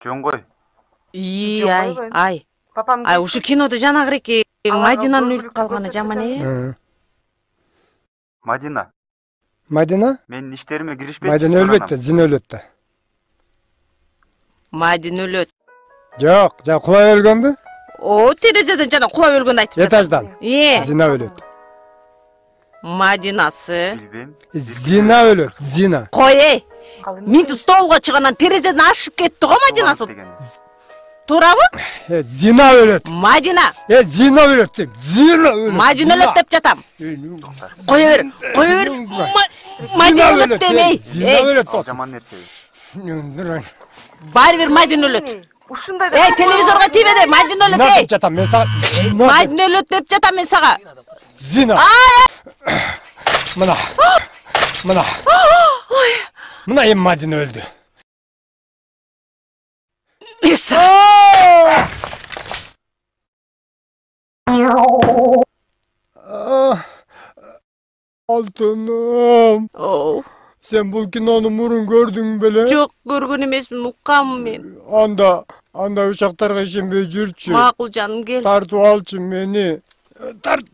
Жөн ғой. Ай. Ай, ушу кинода жанагы эки Мадинанын өлүп калганы жаман Мадина. Мадина? Менин иштериме киришпейт. Мадина өлбөйт да, зина өлөт да. Мадина өлөт. Жок, жана кулай өлгөнбү? Терезеден жана кулап өлгөндү айтып жатам. Этаждан. Зина өлөт. Мадинасы. Билбейм. Зина өлөт, зина. Кой, минтип столго чыгандан терезеден ашып кетти го Мадинасы. Туурабы? Зина өлөт. Мадина. Зина өлөт деп. Зина өлөт. Мадина өлөт деп жатам. Кое бер. Мадина өлөт демей. Зина өлөт. Жаман нерсе. Баары бир Мадина өлөт. Ушундай телевизорго тийбеде, Мадина өлөт. Зина деп жатам мен сага. Мадина өлөт деп жатам мен сага. Зина. Мына. Мына эми Мадина өлдү. Алтыным. Sen bu kinonu murun gördün belе? Жок, көргөн эмесмин, укканмын мен. Анда ушактарга ишенбей жүрчү. Макул жаным, кел. Тартып алчы мени. Тарт.